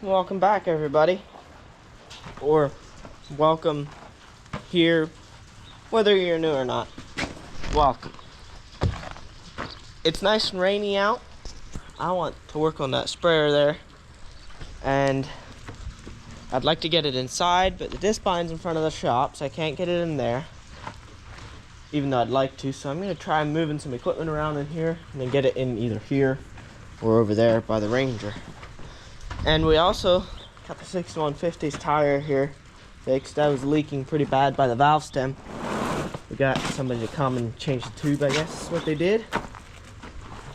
welcome back everybody, or welcome here, whether you're new or not. Welcome. It's nice and rainy out. I want to work on that sprayer there, and I'd like to get it inside, but the disc bind's in front of the shop, so I can't get it in there, even though I'd like to. So I'm going to try moving some equipment around in here and then get it in either here or over there by the Ranger. And we also got the 6150's tire here fixed. That was leaking pretty bad by the valve stem. We got somebody to come and change the tube, I guess is what they did.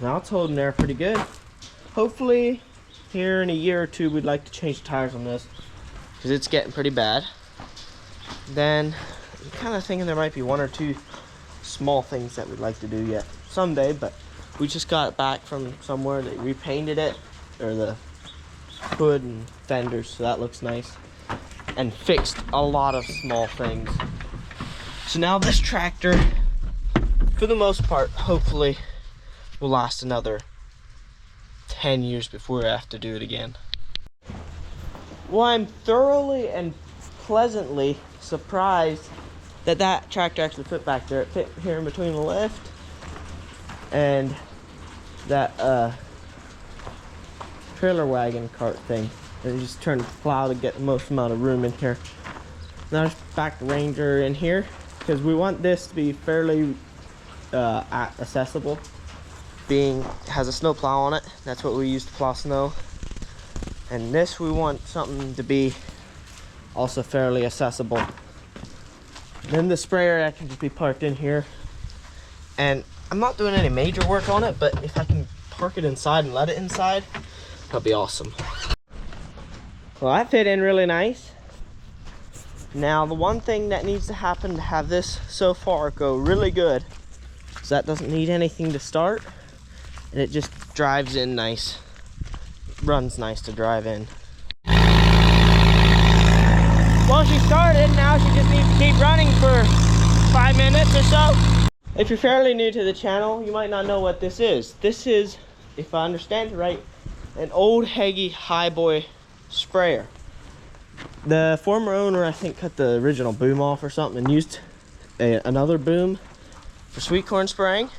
Now it's holding there pretty good. Hopefully here in a year or two we'd like to change the tires on this, because it's getting pretty bad. Then I'm kind of thinking there might be one or two small things that we'd like to do yet someday, but we just got it back from somewhere. They repainted it, or the hood and fenders, so that looks nice, and fixed a lot of small things. So now this tractor, for the most part, hopefully will last another 10 years before we have to do it again. Well, I'm thoroughly and pleasantly surprised that that tractor actually fit back there. It fit here in between the lift and that trailer wagon cart thing. And just turn the plow to get the most amount of room in here. Now just back the Ranger in here, because we want this to be fairly accessible. Being has a snow plow on it, that's what we use to plow snow. And this we want something to be also fairly accessible. Then the sprayer that can just be parked in here. And I'm not doing any major work on it, but if I can park it inside and let it inside, that'd be awesome. Well, that fit in really nice. Now the one thing that needs to happen to have this so far go really good is that doesn't need anything to start, and it just drives in nice. Runs nice to drive in. Well, she started, now she just needs to keep running for 5 minutes or so. If you're fairly new to the channel, you might not know what this is. This is, if I understand it right, an old Hagie Highboy sprayer. The former owner, I think, cut the original boom off or something and used another boom for sweet corn spraying.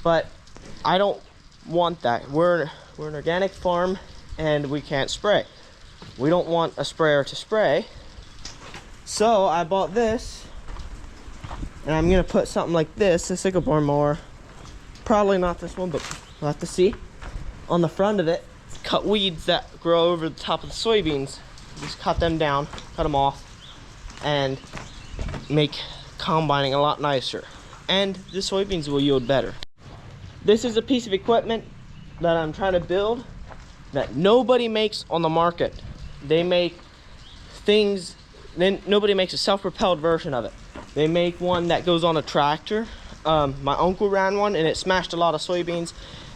But I don't want that. We're an organic farm and we can't spray. We don't want a sprayer to spray. So I bought this, and I'm gonna put something like this, a sickle bore mower, probably not this one, but we'll have to see, on the front of it. Cut weeds that grow over the top of the soybeans. Just cut them down, cut them off, and make combining a lot nicer. And the soybeans will yield better. This is a piece of equipment that I'm trying to build that nobody makes on the market. They make things, then nobody makes a self-propelled version of it. They make one that goes on a tractor. My uncle ran one and it smashed a lot of soybeans,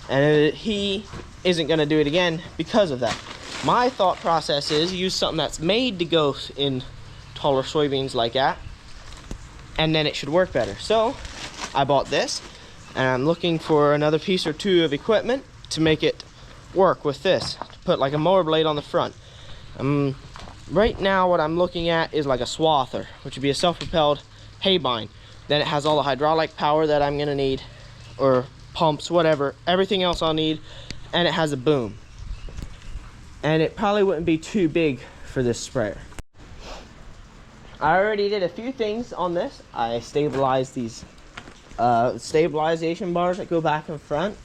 and he isn't gonna do it again because of that. My thought process is use something that's made to go in taller soybeans like that, and then it should work better. So I bought this, and I'm looking for another piece or two of equipment to make it work with this, to put like a mower blade on the front. Right now what I'm looking at is like a swather, which would be a self-propelled hay bind. Then it has all the hydraulic power that I'm gonna need, or pumps, whatever, everything else I'll need, and it has a boom. And it probably wouldn't be too big for this sprayer. I already did a few things on this. I stabilized these stabilization bars that go back and front.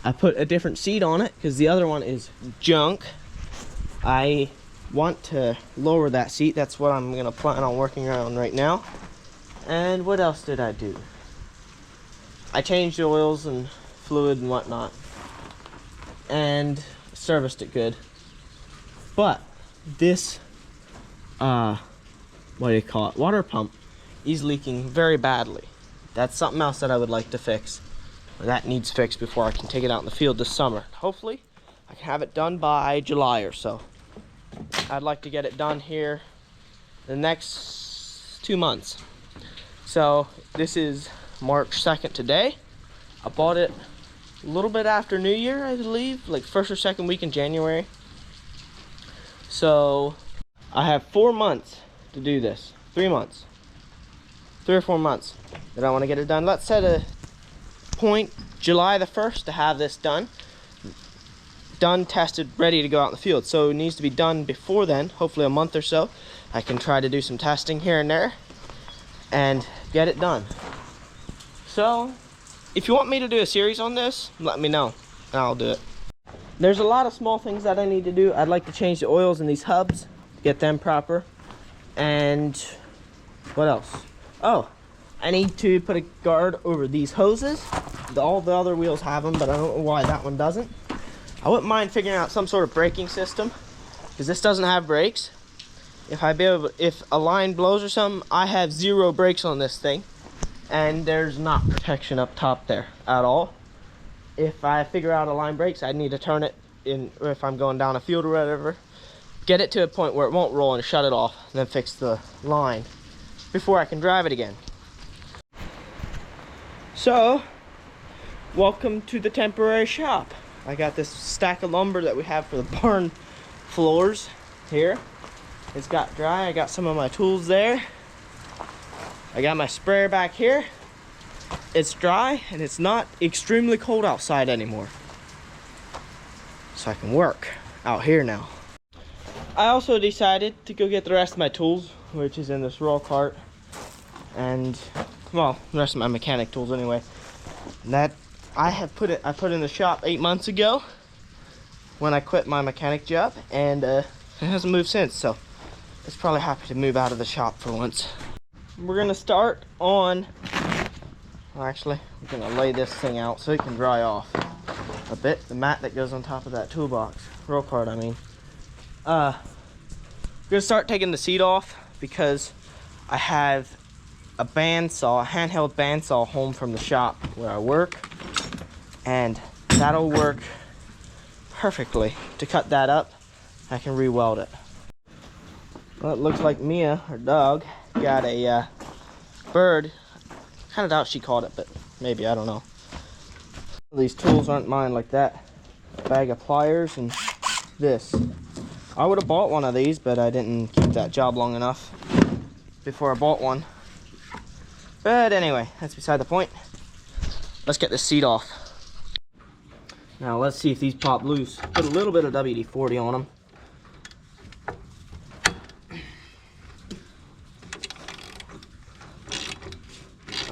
I put a different seat on it because the other one is junk. I want to lower that seat. That's what I'm gonna plan on working on right now. And what else did I do? I changed the oils and fluid and whatnot, and serviced it good. But this what do you call it, water pump is leaking very badly. That's something else that I would like to fix. That needs fixed before I can take it out in the field this summer. Hopefully I can have it done by July or so. I'd like to get it done here the next 2 months. So this is March 2nd today. I bought it a little bit after New Year, I believe, like first or second week in January. So I have 4 months to do this. 3 months. 3 or 4 months that I want to get it done. Let's set a point, July the 1st, to have this done. Done, tested, ready to go out in the field. So it needs to be done before then, hopefully a month or so. I can try to do some testing here and there and get it done. So if you want me to do a series on this, let me know and I'll do it. There's a lot of small things that I need to do. I'd like to change the oils in these hubs, get them proper. And what else? Oh, I need to put a guard over these hoses. All the other wheels have them, but I don't know why that one doesn't. I wouldn't mind figuring out some sort of braking system, because this doesn't have brakes. If a line blows or something, I have 0 brakes on this thing, and there's not protection up top there at all. If I figure out a line brakes, I need to turn it in, or if I'm going down a field or whatever, get it to a point where it won't roll and shut it off, and then fix the line before I can drive it again. So, welcome to the temporary shop. I got this stack of lumber that we have for the barn floors here. It's got dry. I got some of my tools there. I got my sprayer back here. It's dry and it's not extremely cold outside anymore. So I can work out here now. I also decided to go get the rest of my tools, which is in this roll cart. And, well, the rest of my mechanic tools anyway. And that I put in the shop 8 months ago when I quit my mechanic job, and it hasn't moved since, so it's probably happy to move out of the shop for once. We're gonna start on, well, actually, we're gonna lay this thing out so it can dry off a bit. The mat that goes on top of that toolbox, roll cart, I mean. We're gonna start taking the seat off because I have a bandsaw, a handheld bandsaw home from the shop where I work, and that'll work perfectly. To cut that up, I can re-weld it. Well, it looks like Mia, our dog, got a bird. Kind of doubt she caught it, but maybe, I don't know. These tools aren't mine like that. A bag of pliers and this. I would have bought one of these, but I didn't keep that job long enough before I bought one. But anyway, that's beside the point. Let's get this seat off. Now let's see if these pop loose. Put a little bit of WD-40 on them.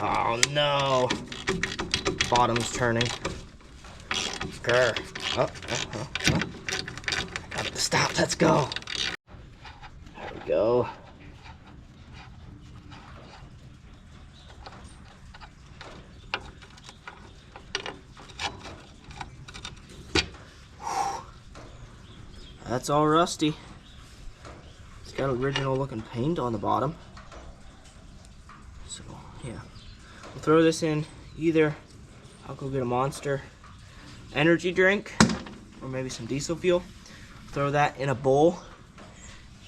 Oh no! Bottom's turning. Grr. Oh. Got it to stop. Let's go. There we go. That's all rusty. It's got original looking paint on the bottom. So yeah, we'll throw this in. Either I'll go get a Monster energy drink or maybe some diesel fuel, throw that in a bowl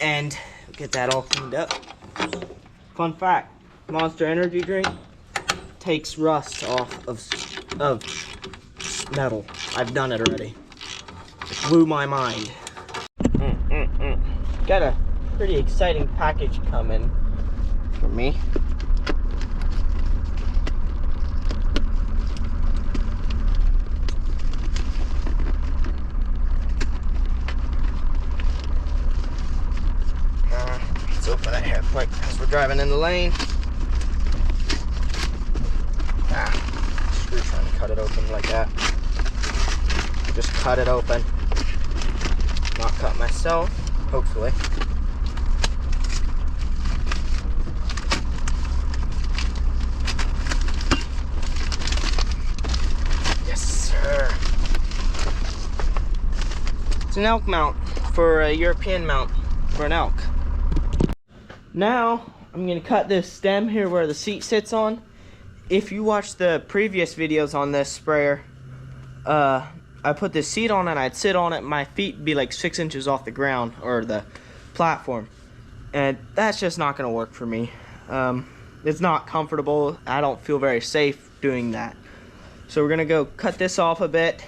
and get that all cleaned up. Fun fact, Monster energy drink takes rust off of metal. I've done it already. It blew my mind. Got a pretty exciting package coming for me. Let's open it here quick because we're driving in the lane. Screw trying to cut it open like that. Just cut it open. Not cut myself, hopefully. Yes, sir. It's an elk mount for a European mount for an elk. Now, I'm gonna cut this stem here where the seat sits on. If you watch the previous videos on this sprayer, I put this seat on and I'd sit on it, my feet would be like 6 inches off the ground or the platform, and that's just not gonna work for me. It's not comfortable. I don't feel very safe doing that. So we're gonna go cut this off a bit,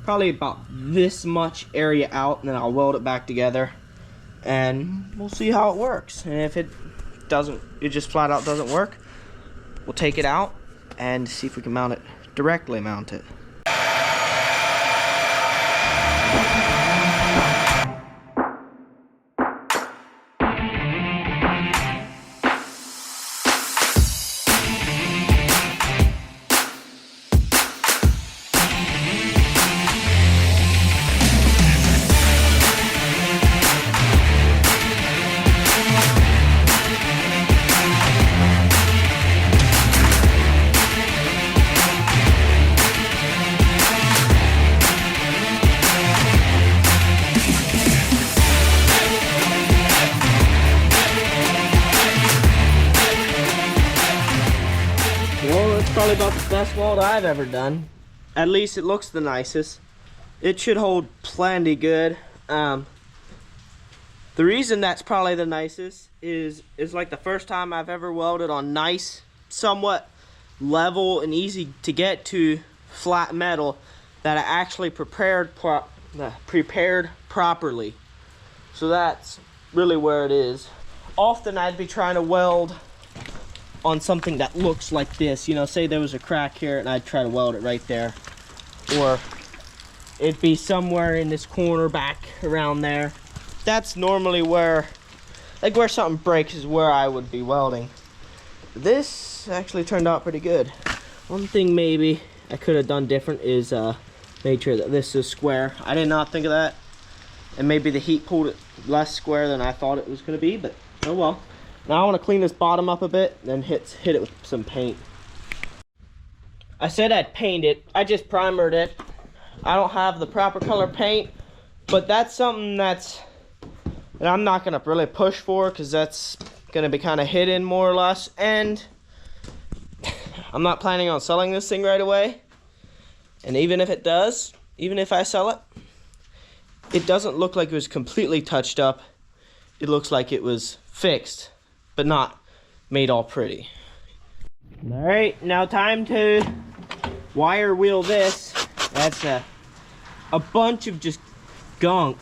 probably about this much area out, and then I'll weld it back together and we'll see how it works. And if it just flat out doesn't work, we'll take it out and see if we can directly mount it. Well, it's probably about the best weld I've ever done. At least it looks the nicest. It should hold plenty good. The reason that's probably the nicest is like the first time I've ever welded on nice, somewhat level and easy to get to flat metal that I actually prepared properly. So that's really where it is. Often I'd be trying to weld on something that looks like this, you know, say there was a crack here and I'd try to weld it right there, or it'd be somewhere in this corner back around there. That's normally where something breaks is where I would be welding. This actually turned out pretty good. One thing maybe I could have done different is made sure that this is square. I did not think of that, and maybe the heat pulled it less square than I thought it was going to be, but oh well. Now I want to clean this bottom up a bit, then hit it with some paint. I said I'd paint it. I just primered it. I don't have the proper color paint, but that's something that I'm not going to really push for, because that's going to be kind of hidden more or less, and I'm not planning on selling this thing right away. And even if it does, even if I sell it, it doesn't look like it was completely touched up. It looks like it was fixed, but not made all pretty. All right, now time to wire wheel this. That's a bunch of just gunk,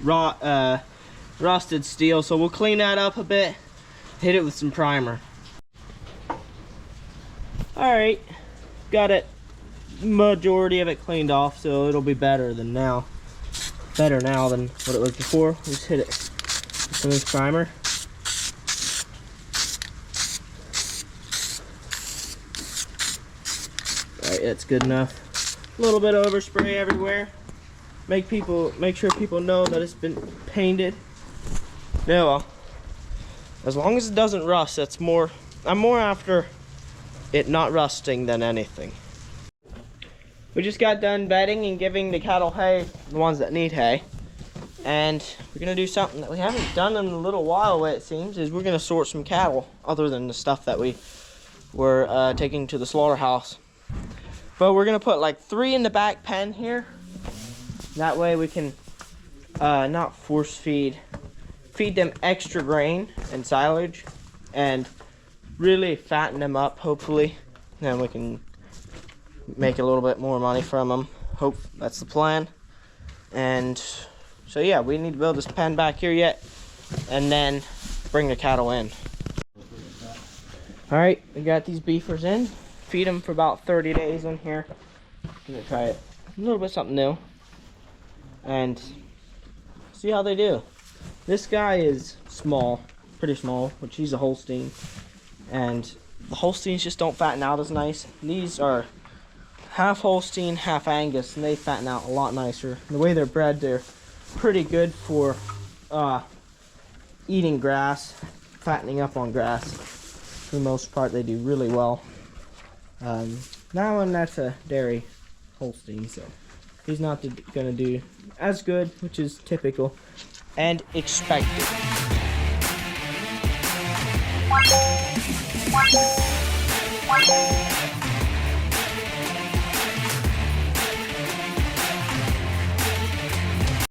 rusted steel. So we'll clean that up a bit, hit it with some primer. All right, got it, majority of it cleaned off, so it'll be better now than what it was before. Just hit it with some of this primer. It's good enough. A little bit of overspray everywhere. Make sure people know that it's been painted. Yeah, well, as long as it doesn't rust, I'm more after it not rusting than anything. We just got done bedding and giving the cattle hay, the ones that need hay. And we're gonna do something that we haven't done in a little while, the way it seems, is we're gonna sort some cattle, other than the stuff that we were taking to the slaughterhouse. But we're gonna put like 3 in the back pen here. That way we can not force feed them extra grain and silage, and really fatten them up, hopefully. Then we can make a little bit more money from them. Hope that's the plan. And so yeah, we need to build this pen back here yet, and then bring the cattle in. All right, we got these beefers in. Feed them for about 30 days in here. I'm gonna try it a little bit something new and see how they do. This guy is small, pretty small, which he's a Holstein, and the Holsteins just don't fatten out as nice. These are half Holstein, half Angus, and they fatten out a lot nicer. The way they're bred, they're pretty good for eating grass, fattening up on grass. For the most part, they do really well. That one, that's a dairy Holstein, so he's not gonna do as good, which is typical and expected.